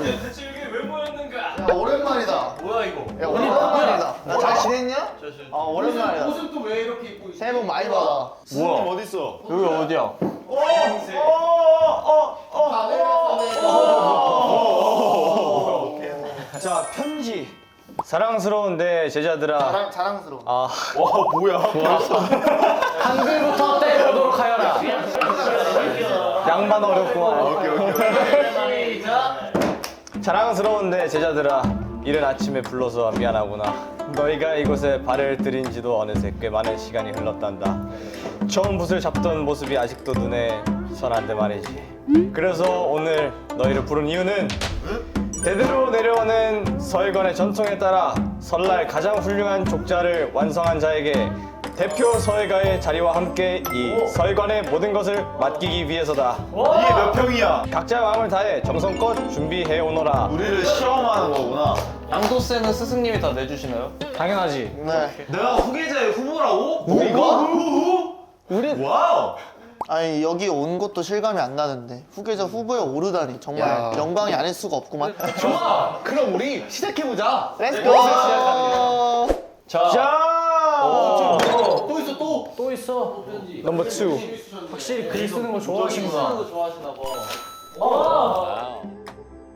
대체 여기 왜 모였는가? 야 오랜만이다. 뭐야 이거? 야 오랜만이다. 나 잘 지냈냐? 아 오랜만이다. 옷은 또 왜 이렇게 입고 있어? 새해 복 많이 받아. 뭐야? 어디 있어? 여기 어디야? 자, 편지. 사랑스러운데 제자들아. 자랑스러워. 아, 와 뭐야? 한글부터 떼보도록 하여라. 양반 어렵구만. 자랑스러운데 제자들아, 이른 아침에 불러서 미안하구나. 너희가 이곳에 발을 들인 지도 어느새 꽤 많은 시간이 흘렀단다. 처음 붓을 잡던 모습이 아직도 눈에 선한데 말이지. 그래서 오늘 너희를 부른 이유는 대대로 내려오는 서예관의 전통에 따라 설날 가장 훌륭한 족자를 완성한 자에게 대표 서예가의 자리와 함께 이 서예관의 모든 것을 맡기기 위해서다. 이게 몇 평이야? 각자 마음을 다해 정성껏 준비해 오너라. 우리를 시험하는 거구나. 양도세는 스승님이 다 내주시나요? 당연하지. 네. 내가 후계자의 후보라고? 우리가? 우리? 와우. 아니 여기 온 것도 실감이 안 나는데 후계자 후보에 오르다니 정말 영광이 아닐 수가 없구만. 좋아. 그럼 우리 시작해 보자. 렛츠고. 또 있어 또. 또 있어. 넘버 2. 확실히 글 쓰는 거 좋아하시는구나. 거 좋아하시나 봐.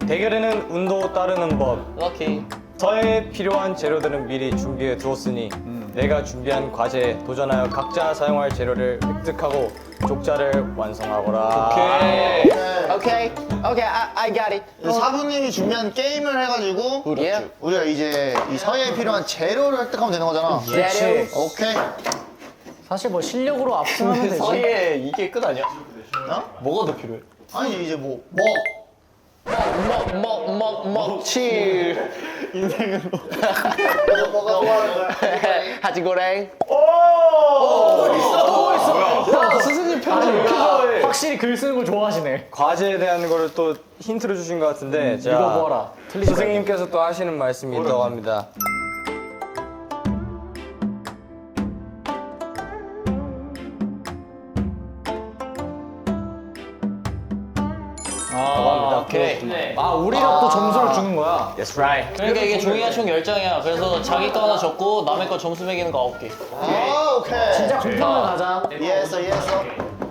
대결에는 운도 따르는 법. 럭키. 서예에 필요한 재료들은 미리 준비해 두었으니 내가 준비한 과제에 도전하여 각자 사용할 재료를 획득하고 족자를 완성하거라. 오케이. 오케이. I got it. 사부님이 준비한 게임을 해가지고 우리가 이제 이 서예에 필요한 재료를 획득하면 되는 거잖아. 그렇지. 오케이. 사실 뭐 실력으로 압승하면 되지. 서예 이게 끝 아니야? 뭐가 더 필요해? 아니 이제 뭐 먹칠. 뭐가 좋아하는 거야? 하지고랭. 야, 스승님 편지 왜 이렇게 좋아해? 확실히 글 쓰는 걸 좋아하시네. 과제에 대한 거를 또 힌트를 주신 것 같은데 자, 이거 뭐라? 스승님께서 또 하시는 말씀이 있다고 합니다. 오케이. 아, 우리가 또 점수를 주는 거야. That's right. 그러니까 이게 종이가 총 10장이야. 그래서 자기 거 하나 적고 남의 거 점수 매기는 거 9개. 아 오케이. 진짜 공평을 가자. 이해했어.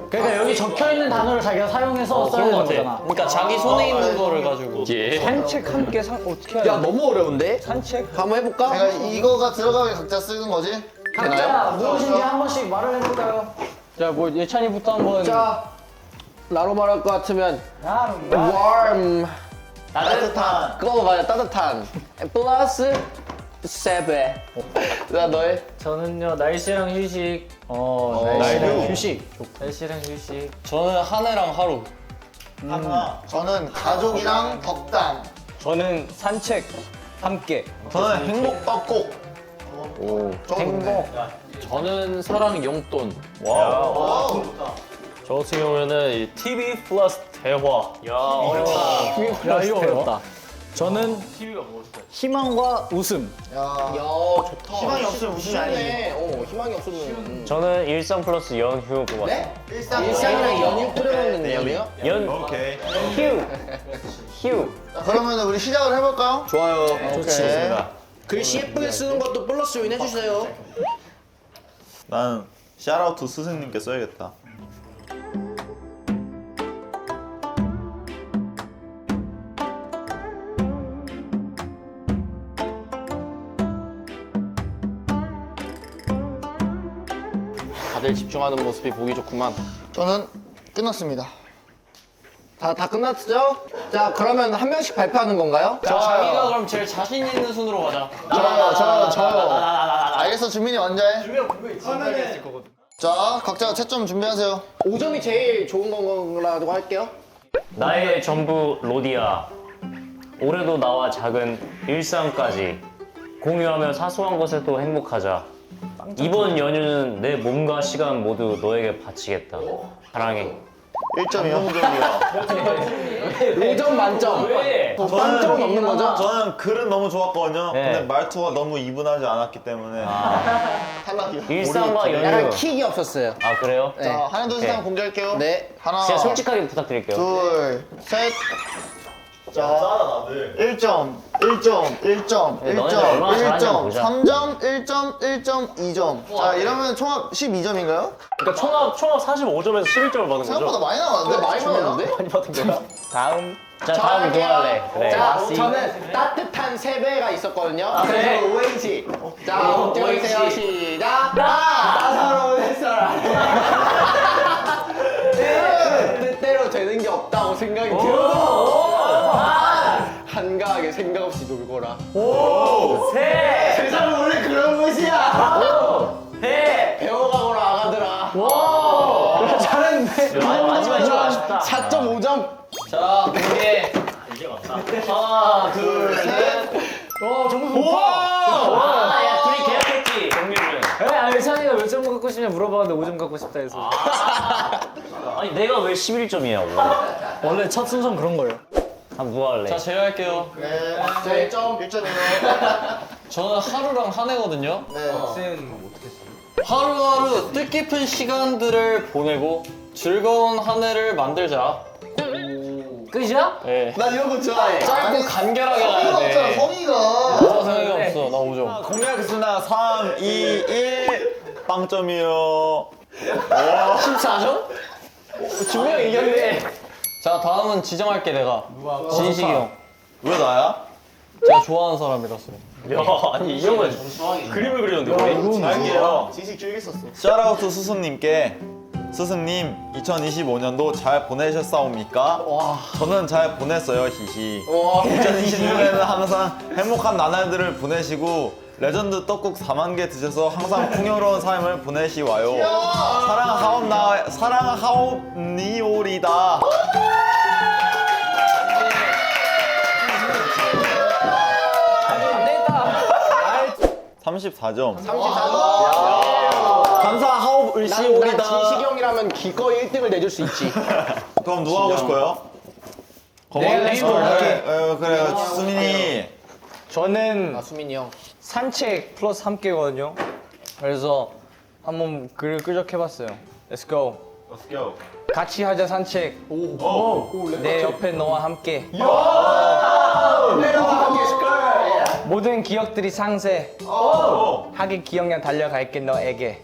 그러니까 여기 적혀 있는 단어를 자기가 사용해서 써야 되는 거잖아. 그러니까 자기 손에 있는 거를 가지고. 산책 함께 어떻게 해야 돼? 너무 어려운데? 산책? 한번 해볼까? 내가 이거가 들어가게 각자 쓰는 거지? 각자 무엇인지 한 번씩 말을 해볼까요? 자, 뭐 예찬이부터 한번. 나로 말할 것 같으면 warm 따뜻한. 그거 맞아 따뜻한 플러스 7. 나 너의 저는요 날씨랑 휴식. 날씨랑 휴식. 날씨랑 휴식. 저는 한 해랑 하루. 저는 가족이랑 덕담. 저는 산책 함께. 저는 행복 떡국. 행복. 저는 사랑 용돈. 저 같은 경우에는 이 TV 플러스 대화. 야 어렵다. 야 이거 어렵다. 저는 희망과 웃음. 야 좋다. 희망이 없으면 웃음이 아니지. 희망이 없으면 저는 일상 플러스 연휴 그거. 네? 일상. 일상이랑 연휴 끓여먹는 내용이요? 오케이. 그러면 우리 시작을 해볼까요? 좋아요. 좋습니다. 글씨 예쁘게 쓰는 것도 플러스 요인 해주세요. 나는 샤라우트 스승님께 써야겠다. 다들 집중하는 모습이 보기 좋구만. 저는 끝났습니다. 다 끝났죠? 자 그러면 한 명씩 발표하는 건가요? 자기가 그럼 제일 자신 있는 순으로 가자. 저요. 알겠어, 준민이 먼저 해. 자, 각자 채점 준비하세요. 5점이 제일 좋은 거라고 할게요. 나의 전부 로디야. 올해도 나와 작은 일상까지 공유하며 사소한 것에도 행복하자. 이번 연휴는 내 몸과 시간 모두 너에게 바치겠다. 사랑해. 1점이요. 5점 만점. 왜? 빵점은 없는 거죠? 저는 글은 너무 좋았거든요. 네. 근데 말투가 너무 이분하지 않았기 때문에. 탈락이요. 일상과 약간 연휴. 킥이 없었어요. 아 그래요? 자, 하나, 둘, 셋 하면 공개할게요. 네. 하나, 진짜 솔직하게 부탁드릴게요. 둘, 셋. 자, 1점, 1점, 1점, 네, 너네들 얼마나 잘하냐 1점, 보자. 3점, 1점, 1점, 2점. 자, 이러면 총합 12점인가요? 그러니까 총합 45점에서 11점을 받은 생각보다 거죠? 많이 나왔는데? 많이 나왔는데? 많이 받은 거야? 다음. 자 다음 누구 할래? 그래. 자, 저는 따뜻한 세배가 있었거든요. 그래서 오행시. 자, 걱정하세요. 시작. 따사로운 햇살. 뜻대로 되는 게 없다고 생각이 들어도 한가하게 생각 없이 놀거라. 세상은 원래 그런 것이야. 배워가거라 아가들아. 잘했는데. 마지막이 좀 아쉽다. 4.5점. 자, 공개. 하나, 둘, 셋. 아야 둘이 계약했지 정규준. 그래, 아니, 찬이가 몇 점 갖고 싶냐 물어봤는데 5점 갖고 싶다 해서. 아니 내가 왜 11점이냐고. 원래 첫 순서는 그런 거예요. 한번 누구 할래? 자, 제가 할게요. 네, 자, 1점. 1점이요. 저는 하루랑 한 해거든요. 네. 하루하루 뜻깊은 시간들을 보내고 즐거운 한 해를 만들자. 끝이야? 네. 난 이런 거 좋아해. 짧고 간결하게 가야 성의가 없잖아, 돼. 성의가. 생각이 없어. 나 5점. 공략했으나 3, 2, 1 빵점이요. 14점? 준명이 이겼네. 자, 다음은 지정할게 내가. 진식이 형. 왜 나야? 제가 좋아하는 사람이라서요. 야, 아니 이 형은 그림을 그리는데 왜? 잘게요. 지식 길게 썼어. 샤라우트 스승님께 스승님 2025년도 잘 보내셨사옵니까? 저는 잘 보냈어요 히히. 2026년에는 항상 행복한 나날들을 보내시고 레전드 떡국 4만 개 드셔서 항상 풍요로운 삶을 보내시와요. 사랑하옵니오리다. 34점. 감사하옵 난 을시오리다. 진식이 형이라면 기꺼이 1등을 내줄 수 있지. 그럼 누가 하고 싶어요? 내가 그래, 그래, 수민이. 저는 수민이 형. 산책 플러스 함께거든요. 그래서 한번 글을 끄적해봤어요. Let's go. Let's go. 같이 하자 산책. 내 옆에 너와 함께. 모든 기억들이 상세. 하긴 기억량 달려갈게 너에게.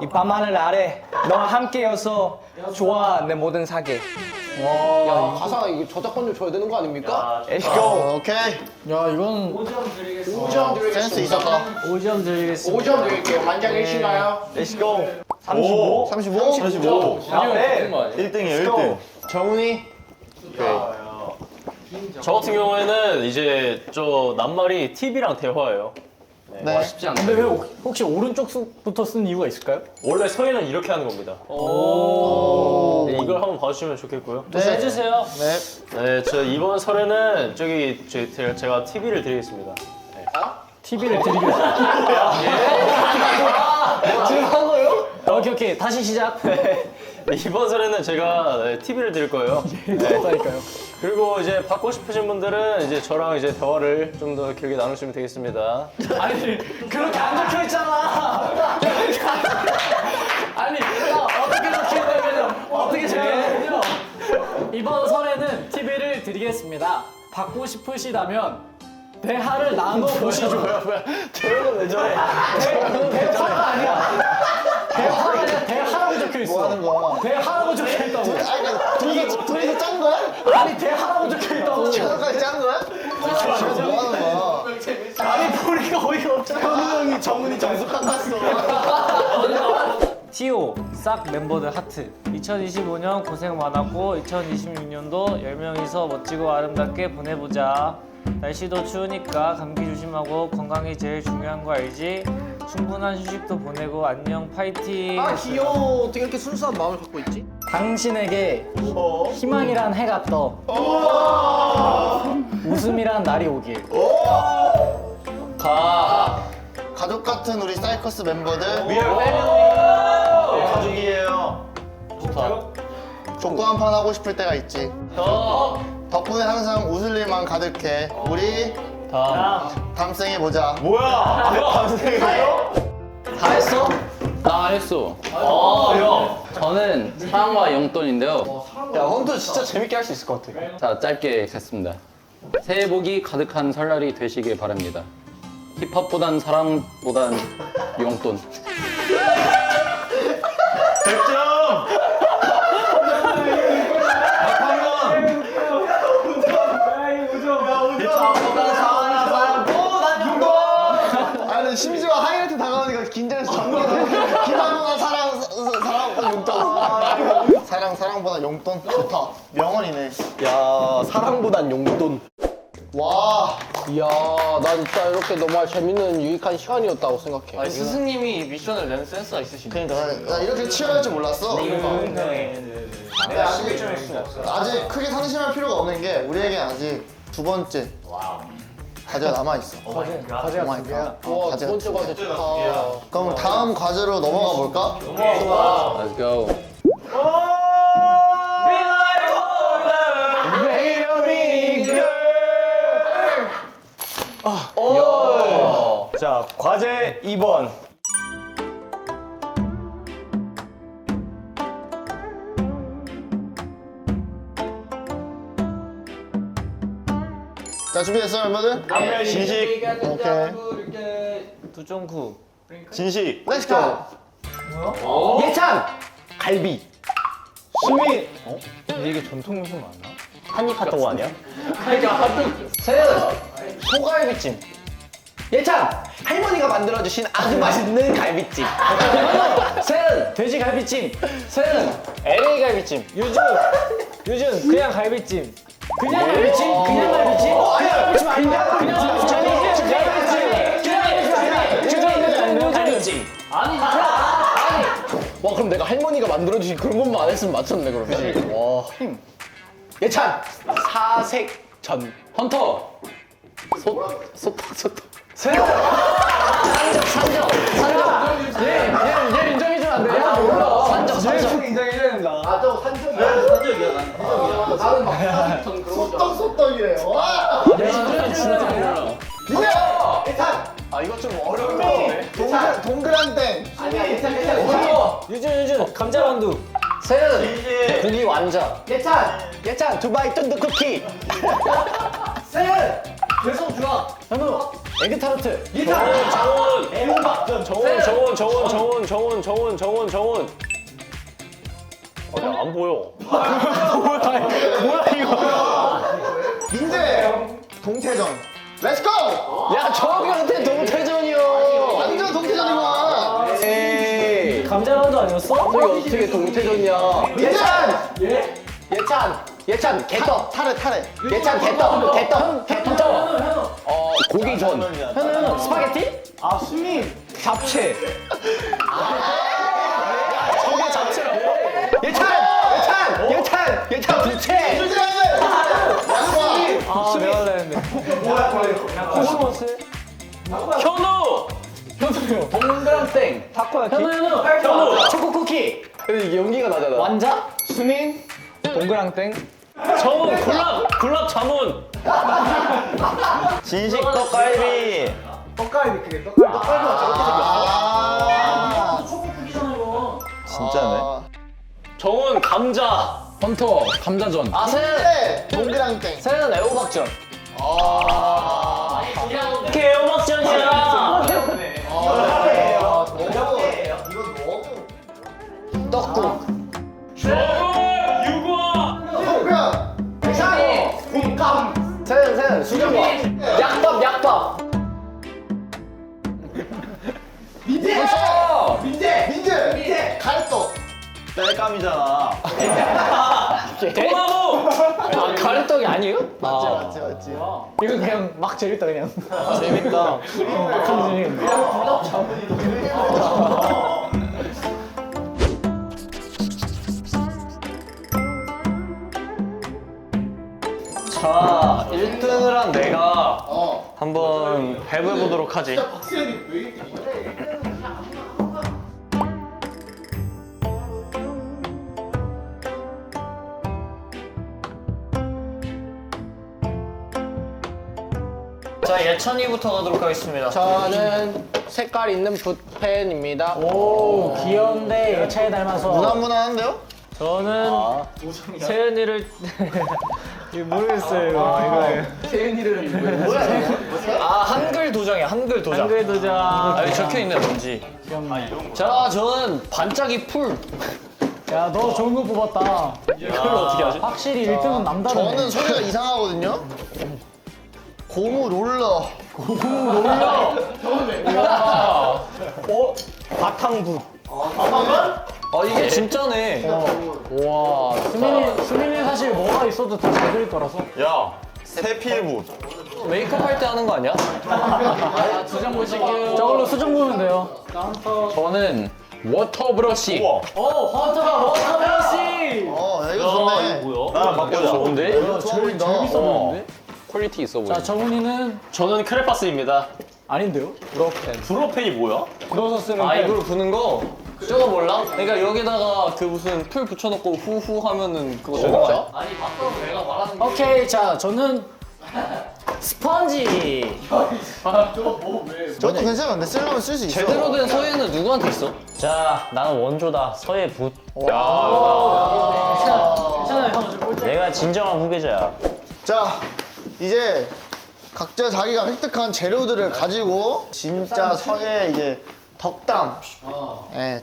이 밤하늘 아래 너와 함께여서 좋아 내 모든 사계. 야, 가사 이거 저작권 좀 줘야 되는 거 아닙니까? Let's go. 오케이. 야, 이건 5점 드리겠습니다. 센스 있었다. 5점 드리겠습니다. 5점 드릴게요. 만장 일신가요? Let's go. 35. 35? 35. 네. 1등이에요, 1등. 정훈이. 저 같은 경우에는 이제 저 낱말이 TV랑 대화예요. 네. 근데 왜 혹시 오른쪽부터 쓴 이유가 있을까요? 원래 서예는 이렇게 하는 겁니다. 네, 이걸 한번 봐주시면 좋겠고요. 네. 해주세요. 네. 네, 저 이번 설에는 제가 TV를 드리겠습니다. TV를 드리겠습니다. 지금 한 거요? 오케이. 다시 시작. 네, 이번 설에는 제가 TV를 드릴 거예요. 그러니까요. 그리고 이제 받고 싶으신 분들은 이제 저랑 이제 대화를 좀 더 길게 나누시면 되겠습니다. 아니, 그렇게 안 적혀 있잖아. 아니, 어떻게 적혀 있냐면요. 어떻게 적혀 있냐면요. 이번 설에는 TV를 드리겠습니다. 받고 싶으시다면 대화를 나눠보시죠. 저형은 왜 저래? 대화가 아니야. 대화가 아니라 대하라고 적혀 있어. 뭐 하는 거야? 대하라고 적혀 있다고. 아니, 그러니까 둘이서 짠 거야? 아니, 대하라고 적혀 있다고. 저까지 짠 거야? 집에서 뭐 하는 거야? 아니, 보니까 어이가 없잖아. 현우 형이 정훈이 정수 깎았어. 티오 싹 멤버들 하트. 2025년 고생 많았고 2026년도 10명이서 멋지고 아름답게 보내보자. 날씨도 추우니까 감기 조심하고 건강이 제일 중요한 거 알지? 충분한 휴식도 보내고 안녕 파이팅. 아, 귀여워. 어떻게 이렇게 순수한 마음을 갖고 있지? 당신에게 희망이란 해가 떠. 웃음이란 날이 오길. 가족 같은 우리 사이커스 멤버들 가족이에요. 족구 한 판 하고 싶을 때가 있지. 덕분에 항상 웃을 일만 가득해. 우리 다음 생에 보자. 뭐야? 다 했어? 나 안 했어. 저는 사랑과 용돈인데요. 야 헌터 진짜 재밌게 할 수 있을 것 같아. 자, 짧게 했습니다. 새해 복이 가득한 설날이 되시길 바랍니다. 힙합보단 사랑보단 용돈. 100점! 아니 심지어 하이라이트 다가오니까 긴장해서 정리해. 기사보다 사랑보다 용돈. 사랑보다 용돈 좋다. 명언이네. 야 사랑보단 용돈. 와. 이야 나 진짜 이렇게 너무 재밌는 유익한 시간이었다고 생각해. 아니 스승님이 미션을 내는 센스가 있으시네. 그러니까 나 이렇게 치열할 줄 몰랐어. 아직 크게 상심할 필요가 없는 게 우리에겐 아직 두 번째 과제가 남아 있어. 과제가 두 개야. 와, 두 번째 과제 좋다. 그럼 다음 과제로 넘어가 볼까? Let's go. 자, 과제 2번. 자 준비됐어요 멤버들? 진식, 오케이. 두종쿠. 진식. 렛츠 고. 예찬 갈비. 수미. 이게 전통 요소 맞나? 한입 핫도그 아니야? 세은 소갈비찜. 예찬 할머니가 만들어주신 아주 맛있는 갈비찜. 세은 돼지 갈비찜. 세은 LA 갈비찜. 유준 그냥 갈비찜. 그냥 갈비찜? 그냥 갈비찜? 아니 갈비찜 아니야. 그냥 갈비찜. 와 그럼 내가 할머니가 만들어주신 그런 것만 안 했으면 맞췄네 그러면. 와. 예찬 사색전. 헌터. 소떡. 세요. 산적. 얘 인정해주면 안 돼. 야 몰라. 산적. 인정해줘야 된다. 아저 산적이야. 나는 막 소떡이래. 와. 민재. 예찬. 아 이거 좀 어렵네. 동그랑땡. 유준 감자만두. 세은 고기 완자. 예찬 두바이 쫀득 쿠키. 세은 괴성 주악. 현우 에그타르트. 정원. 안 보여. 민재. 동태전. 렛츠 고. 야 저기한테 동태전이요. 완전 동태전이구만. 에이 감자만두 아니었어? 저기 어떻게 동태전이야. 민재. 예찬 개떡. 타래. 예찬 개떡. 고기전. 현우 스파게티? 아 수민 잡채. 저게 잡채라고? 예찬 부채. 아 내가 그랬는데. 코스모스. 현우. 동그랑땡. 타코야키. 현우. 초코 쿠키. 근데 이게 연기가 나잖아. 완자. 수민. 동그랑땡. 정원. 굴랍 자문. 진식 떡갈비. 아. 진짜네. 정원 감자. 헌터. 감자전. 아 세은. 민재. 동그랑땡. 세은 애호박전. 개호박전이야. 떡국. 세은 수정과. 약밥. 민재. 가래떡. 쌀감이잖아. 도나무. 아 가래떡이 아니에요? 맞지. 이거 그냥 막 재밌다 그냥. 재밌다. 자, 1등을 한 내가 한번 해보도록 하지. 자 예찬이부터 가도록 하겠습니다. 저는 색깔 있는 붓펜입니다. 오 귀여운데 예찬이 닮아서. 무난무난한데요? 저는 세연이를 이거 모르겠어요 이거. 아 한글 도장이야 한글 도장. 한글 도장. 아 적혀 있네 뭔지. 자 저는 반짝이 풀. 야, 너 좋은 거 뽑았다. 이걸 어떻게 하지? 확실히 1등은 남다르네. 저는 소리가 이상하거든요. 고무 롤러. 바탕부. 이게 진짜네. 와. 수민이 사실 뭐가 있어도 다 잘 그릴 거라서. 야, 세필부. 메이크업 할 때 하는 거 아니야? 두장 보실게요. 저걸로 수정 보면 돼요. 저는 워터 브러쉬. 우와, 허터버시. 야, 이거 좋네. 뭐야? 나랑 바꾸자. 좋은데? 이거 좋아 보인다. 퀄리티 있어 보여. 자, 정훈이는 저는 크레파스입니다. 아닌데요? 브로펜이 뭐야? 불어서 쓰는 아 펜. 이걸 부는 거? 저거 몰라? 그러니까 여기다가 그 무슨 풀 붙여놓고 후후 하면은 그거 되는 거야? 아니 맞다고 내가 말하는 오케이, 자, 저는 스펀지. 저도 괜찮은데 쓰려면 쓸 수 있어. 제대로 된 서예는 누구한테 있어? 자, 나는 원조다. 서예 붓. 괜찮아요, 형. 저 꼴찌. 내가 진정한 후계자야. 자, 이제 각자 자기가 획득한 재료들을 가지고 진짜 서예 이제 덕담,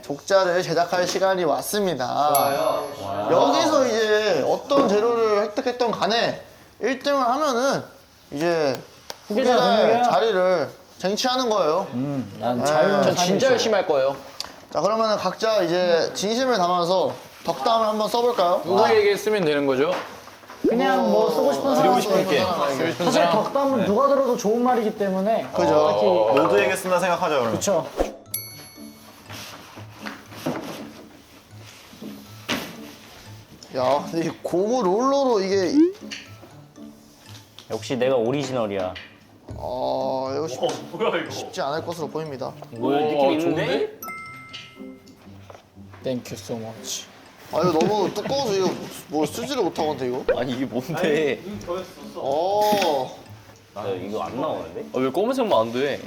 족자를 제작할 시간이 왔습니다. 여기서 이제 어떤 재료를 획득했던 간에 1등을 하면은 이제 후계자의 자리를 쟁취하는 거예요. 난 자유로운 저 삶이 진짜 있어요. 열심히 할 거예요. 자, 그러면은 각자 이제 진심을 담아서 덕담을 한번 써볼까요? 누구에게 쓰면 되는 거죠? 그냥 뭐 쓰고 싶은 사람 싶을게. 사실 덕담은 누가 들어도 좋은 말이기 때문에 그죠? 모두에게 쓴다 생각하자, 그러면. 그렇죠. 야, 근데 이 고무 롤러로 이게 역시 내가 오리지널이야. 이거 쉽지 않을 것으로 보입니다. 뭐야, 느낌 있는데? 땡큐 so much. 아, 이거 너무 두꺼워서 이거 뭐 쓰지를 못하겠는데 이거? 아니 이게 뭔데? 나 이거 안 나오는데? 왜 검은색만 안 돼?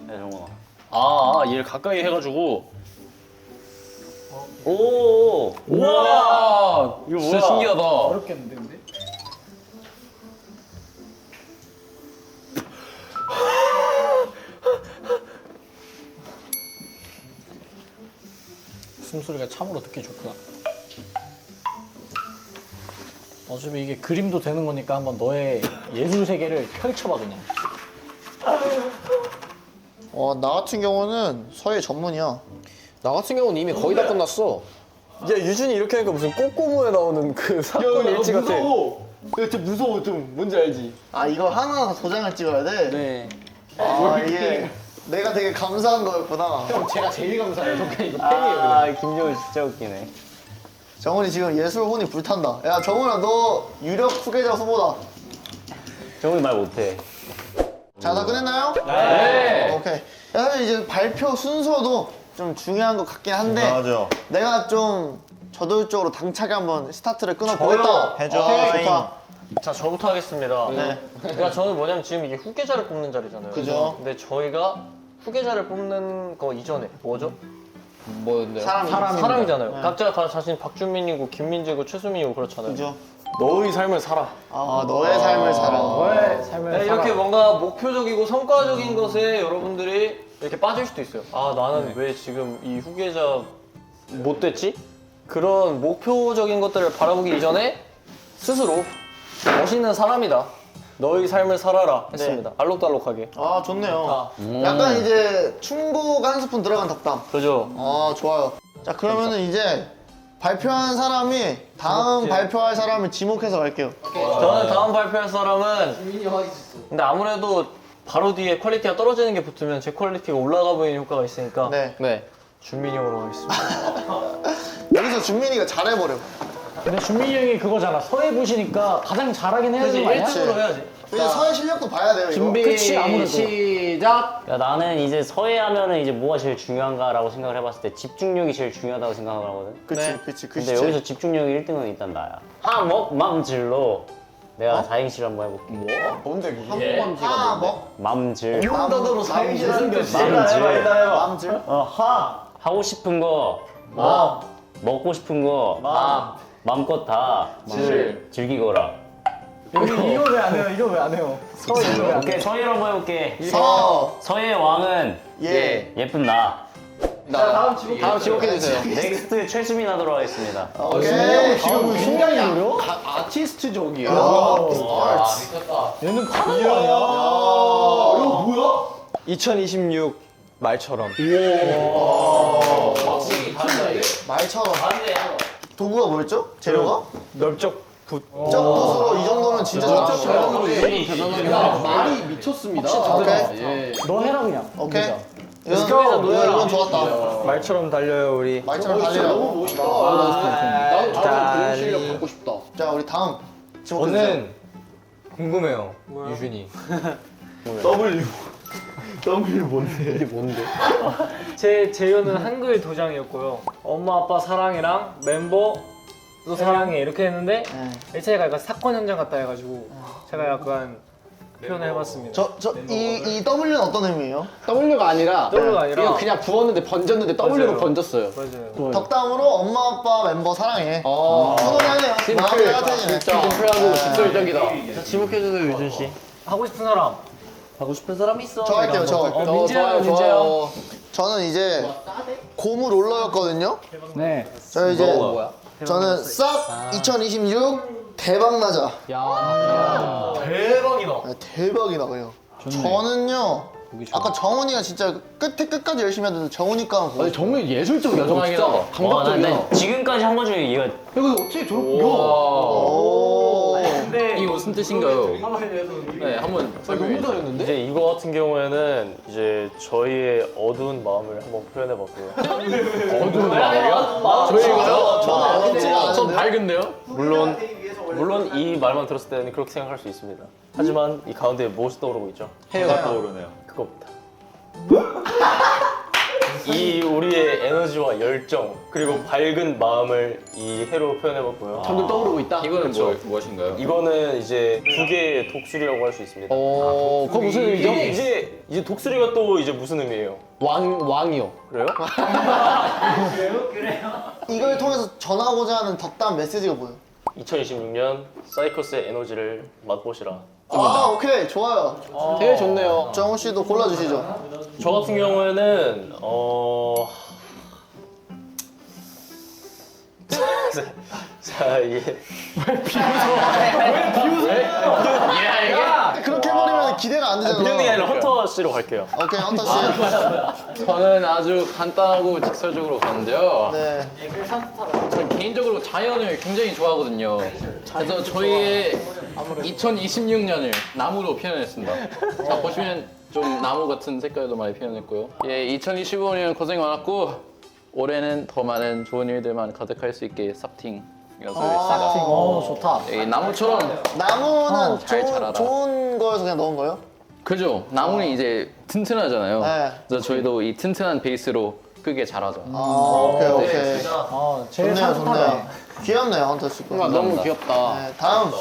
야, 정원아. 얘를 가까이 해가지고. 오! 우와! 이거 진짜 신기하다. 어렵겠는데 근데? 숨소리가 참으로 듣기 좋구나. 어차피 이게 그림도 되는 거니까 한번 너의 예술 세계를 펼쳐봐 그냥. 나 같은 경우는 서예 전문이야. 나 같은 경우는 이미 거의 다 끝났어. 야 유준이 이렇게 하니까 무슨 꼬꼬무에 나오는 그 사건 일지 같아. 진짜 무서워 좀. 뭔지 알지? 아, 이거 하나 도장을 찍어야 돼? 네. 아, 이게 내가 되게 감사한 거였구나. 제가 제일 감사해요. 저 그냥 이거 아, 김정은 진짜 웃기네. 정훈이 지금 예술 혼이 불탄다. 야, 정훈아, 너 유력 후계자 후보다. 정훈이 말 못해. 자, 다 끝냈나요? 네. 오케이. 사실 이제 발표 순서도 좀 중요한 것 같긴 한데 맞아. 내가 좀 저돌적으로 당차게 한번 스타트를 끊어보겠다. 해줘. 오케이, 좋다. 자, 저부터 하겠습니다. 네. 그러니까 저는 뭐냐면 지금 이게 후계자를 뽑는 자리잖아요. 그죠. 근데 저희가 후계자를 뽑는 거 이전에 뭐죠? 뭐였는데요? 사람이잖아요. 네. 각자 자신 박준민이고 김민재고 최수민이고 그렇잖아요. 그죠. 너의 삶을 살아. 너의 삶을 살아. 너의 삶을 네, 이렇게 뭔가 목표적이고 성과적인 것에 여러분들이 이렇게 빠질 수도 있어요. 아, 나는 왜 지금 이 후계자 못 됐지? 그런 목표적인 것들을 바라보기 이전에 스스로 멋있는 사람이다. 너의 삶을 살아라 했습니다. 알록달록하게. 아, 좋네요. 약간 이제 충고 한 스푼 들어간 덕담. 그죠? 아, 좋아요. 자, 그러면은 이제 발표한 사람이 다음 발표할 사람을 지목해서 갈게요. 저는 다음 발표할 사람은 근데 아무래도 바로 뒤에 퀄리티가 떨어지는 게 붙으면 제 퀄리티가 올라가 보이는 효과가 있으니까 네. 준민이 형으로 하겠습니다. 여기서 준민이가 잘해버려. 근데 준민이 형이 그거잖아. 서예 부시니까 가장 잘하긴 해야 되는 거 아니야? 1등으로 해야지. 이제 서예 실력도 봐야 돼요, 이거. 준비 그치, 아무래도. 시작. 야, 나는 이제 서예하면은 이제 뭐가 제일 중요한가라고 생각을 해봤을 때 집중력이 제일 중요하다고 생각을 하거든. 그치. 근데 여기서 집중력이 1등은 일단 나야. 하먹맘질로 내가 사행시를 한번 해볼게. 뭔데, 그게? 뭐? 맘질. 단어로 사행시를 맘질. 맘질? 하고 싶은 거. 먹고 싶은 거 마음껏 다 즐기거라. 이거 왜 안 해요? 이거 왜 안 해요? 오케이, 서예로 한번 해볼게. 서, 서예 왕은 예. 예쁜 나. 다음 지목해주세요. 넥스트 최수민 하도록 하겠습니다. 오케이. 지금 신경이 무려? 아티스트적이야. 얘는 파는 거 아니야? 2026 말처럼. 말처럼. 도구가 뭐였죠? 재료가? 넓적 붓. 쩍붓으로 이 정도면 진짜 잘하는 말이 미쳤습니다. 오케이. 너 해라 그냥. 오케이. 이건 좋았다. 말처럼 달려요 우리. 말처럼 달리라. 너무 멋있다. 나도 그런 실력 갖고 싶다. 자, 우리 다음. 저는 궁금해요. 유준이. 제 재료는 한글 도장이었고요. 엄마 아빠 사랑이랑 멤버도 사랑해 이렇게 했는데 일차이가 약간 사건 현장 같다 해가지고 제가 약간 표현을 해봤습니다. 이 W는 어떤 의미예요? W가 아니라 이거 그냥 부었는데 번졌는데 W로 맞아요. 번졌어요. 맞아요. 덕담으로 엄마 아빠 멤버 사랑해. 훈훈하네요. 마음이 따뜻해지네. 심플하고 직설적이다. 지목해주세요, 유준 씨. 하고 싶은 사람. 하고 싶은 사람 있어. 저 할게요, 저. 민재요, 민재요. 저는 이제 고무 롤러였거든요. 네. 저 이제 저는 싹 2026 대박 나자. 대박이다. 대박이 나요. 저는요. 아까 정훈이가 진짜 끝에 끝까지 열심히 하던데 정훈이 거 한번 보여줘. 정말 예술적 여정이다. 와, 감각적이다. 난 지금까지 한 거 중에 이거 이거 어떻게 저렇게 이게 무슨 뜻인가요? 네, 한번 설명해 주세요. 잘했는데? 이제 이거 같은 경우에는 이제 저희의 어두운 마음을 한번 표현해봤고요. 저희가요? 전 밝은데요? 물론 이 말만 들었을 때는 그렇게 생각할 수 있습니다. 하지만 이 가운데 무엇이 떠오르고 있죠? 해가 떠오르네요. 그겁니다. 이 우리의 에너지와 열정 그리고 밝은 마음을 이 해로 표현해봤고요. 점점 떠오르고 있다. 이거는 무엇인가요? 이거는 이제 두 개의 독수리라고 할 수 있습니다. 그거 무슨 의미죠? 이제 독수리가 또 이제 무슨 의미예요? 왕이요. 그래요? 이걸 통해서 전하고자 하는 덕담 메시지가 뭐예요? 2026년 사이커스의 에너지를 맛보시라. 아, 오케이. 좋아요. 되게 좋네요. 정훈 씨도 골라주시죠. 저 같은 경우에는 자 이게 그렇게 해버리면 기대가 안 되잖아. 비룡이 아니라 헌터 씨로 갈게요. 오케이, 헌터 씨. 저는 아주 간단하고 직설적으로 가는데요. 네. 저는 개인적으로 자연을 굉장히 좋아하거든요. 그래서 저희의 2026년을 나무로 표현했습니다. 자, 보시면 좀 나무 같은 색깔도 많이 표현했고요. 예, 2025년 고생 많았고 올해는 더 많은 좋은 일들만 가득할 수 있게 삽팅 연습을 좋다. 예, 나무처럼 나무는 잘 자라라. 좋은 거여서 그냥 넣은 거예요? 그죠? 나무는 이제 튼튼하잖아요. 네. 그래서 저희도 이 튼튼한 베이스로 크게 자라자. 오케이, 오케이. 제일 좋네요, 산뜻하네. 좋네요. 귀엽네요, 헌터 씨. 거. 너무 귀엽다. 네, 다음.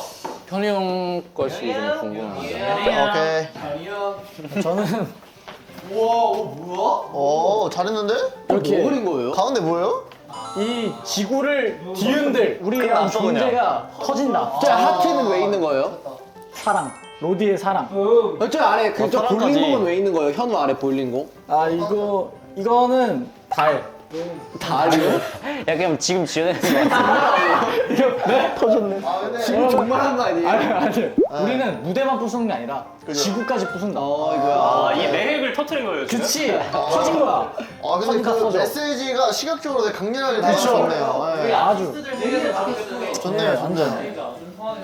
현이 형 것이 좀 궁금합니다. 오케이. 저는 오, 잘했는데? 이렇게 뭐 그린 거예요? 가운데 뭐예요? 이 지구를 뒤흔들 우리라는 존재가 터진다. 저 하트는 왜 있는 거예요? 사랑. 로디의 사랑. 저 아래 저 사랑까지. 볼링공은 왜 있는 거예요? 현우 아래 볼링공? 아 이거는 달. 달이요? 약간 지금 지어내는 것 같은데. 지금 정말한 거 아니에요? 아니. 우리는 무대만 부수는 게 아니라 지구까지 부순다. 아, 이 내핵을 터트린 거예요, 지금? 그치. 터진 거야. 아, 근데 그 터져. 메시지가 시각적으로 되게 강렬하게 다가왔네요. 네. 아주. 좋네요, 좋네요.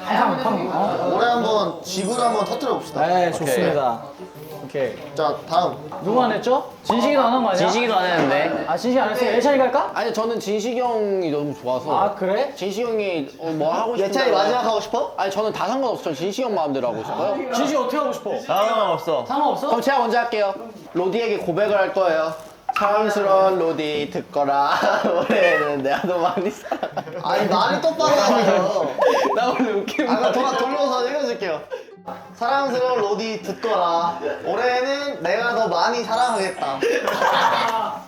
항상 올해 한번 지구를 한번 터뜨려 봅시다. 네, 좋습니다. 오케이. 자, 다음. 누구 안 했죠? 진식이도 안 한 거 아니야? 진식이도 안 했는데. 아, 진식 안 했어. 예찬이 갈까? 아니 저는 진식이 형이 너무 좋아서 아, 그래? 진식이 형이 뭐 하고 싶은 예찬이 마지막 하고 싶어? 아니 저는 다 상관없어. 전 진식이 형 마음대로 하고 싶어요. 진식 어떻게 하고 싶어? 상관없어. 상관없어? 그럼 제가 먼저 할게요. 로디에게 고백을 할 거예요. 사랑스러운 로디 듣거라. 올해는 내가 너 많이 사랑해. 아니, 말이 똑바로 나와요. 나 원래 웃기는 아, 거 그럼 돌려서 읽어줄게요. 사랑스러운 로디 듣거라. 올해는 내가 더 많이 사랑하겠다.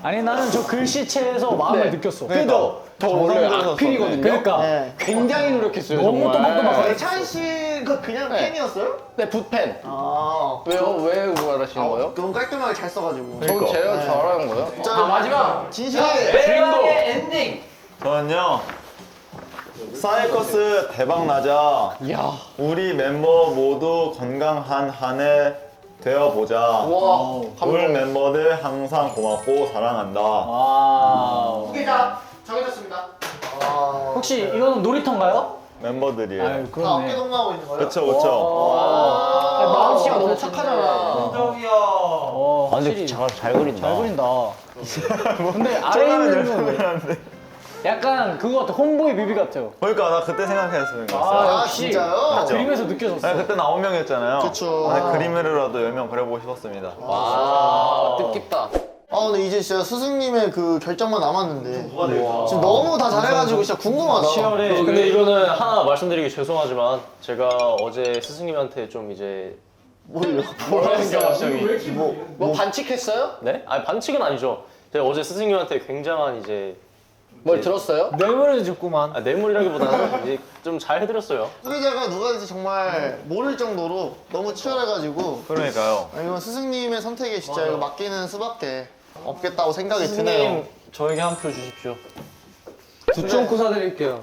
아니 나는 저 글씨체에서 마음을 느꼈어. 그래도 저 원래 악필이거든요. 그러니까 네. 굉장히 노력했어요. 너무 정말. 또박또박하게. 찬 씨가 그냥 네. 펜이었어요? 네, 붓펜. 아. 왜요? 왜 말하시는 거예요? 너무 깔끔하게 잘 써가지고. 전 제가 네. 잘하는 거예요? 자, 마지막 진실하게. 엔딩. 저는요 사이커스 대박 나자. 우리 멤버 모두 건강한 한 해 되어보자. 와, 올 멤버들 항상 고맙고 사랑한다. 와우. 후계자 정해졌습니다. 혹시 이거는 놀이터인가요? 멤버들이에요. 아유 다 어깨 그렇네. 동무하고 있는 거예요? 그쵸 그쵸. 마음씨가 너무 착하잖아. 아 근데 확실히 잘 그린다. 잘 그린다. 근데 아래 있는 건 왜? 약간 그거 같아. 홈보이 뮤비 같아요. 그러니까 나 그때 생각했으니까. 아, 역시 진짜요? 그림에서 느껴졌어. 네, 그때 9명이었잖아요. 그쵸. 그림으로라도 10명 그려보고 싶었습니다. 와, 뜻깊다. 아 근데 이제 진짜 스승님의 그 결정만 남았는데 지금 너무 다 잘해가지고 진짜 궁금하다. 10월에 근데 이거는 하나 말씀드리기 죄송하지만 제가 어제 스승님한테 좀 이제 뭐라는 게 갑자기 뭐 반칙했어요? 네? 아니 반칙은 아니죠. 제가 어제 스승님한테 굉장한 이제 뭘 들었어요? 뇌물을 줬구만. 뇌물이라기보다는 이제 좀 잘 해드렸어요. 후계자가 누가 될지 정말 모를 정도로 너무 치열해가지고 그러니까요. 이건 스승님의 선택에 진짜 이거 맡기는 수밖에 없겠다고 생각이 드네요. 스승님 저에게 한 표 주십시오. 두쫑코 사드릴게요.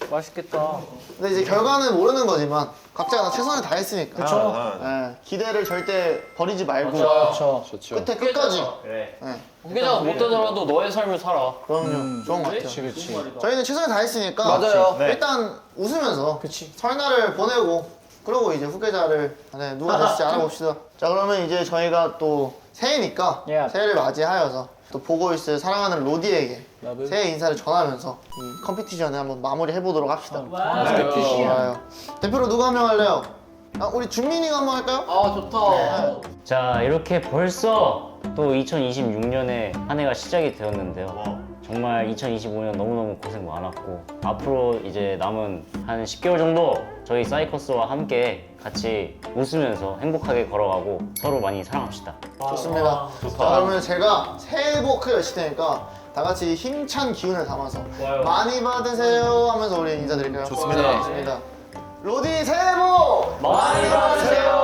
맛있겠다. 근데 이제 결과는 모르는 거지만 각자가 다 최선을 다했으니까. 아, 기대를 절대 버리지 말고 그렇죠. 끝에 끝까지. 후계자가 못 되더라도 너의 삶을 살아. 그럼요. 좋은 것 같아요. 그렇지. 저희는 최선을 다했으니까 맞아요. 네. 일단 웃으면서 설날을 보내고 그러고 이제 후계자를 누가 될지 알아봅시다. 자 그러면 이제 저희가 또 새해니까 Yeah. 새해를 맞이하여서 또 보고 있을 사랑하는 로디에게 새해 인사를 전하면서 이 컴피티션을 한번 마무리 해보도록 합시다. 좋아요. 대표로 누가 한 명 할래요? 우리 준민이가 한번 할까요? 아, 좋다. 자 이렇게 벌써 또 2026년에 한 해가 시작이 되었는데요. 정말 2025년 너무너무 고생 많았고 앞으로 이제 남은 한 10개월 정도 저희 사이커스와 함께 같이 웃으면서 행복하게 걸어가고 서로 많이 사랑합시다. 좋습니다. 자 그러면 제가 새해 복 외칠 테니까 다 같이 힘찬 기운을 담아서 많이 받으세요 하면서 우리 인사드릴까요? 좋습니다. 좋습니다. 로디 새해 복 많이 받으세요.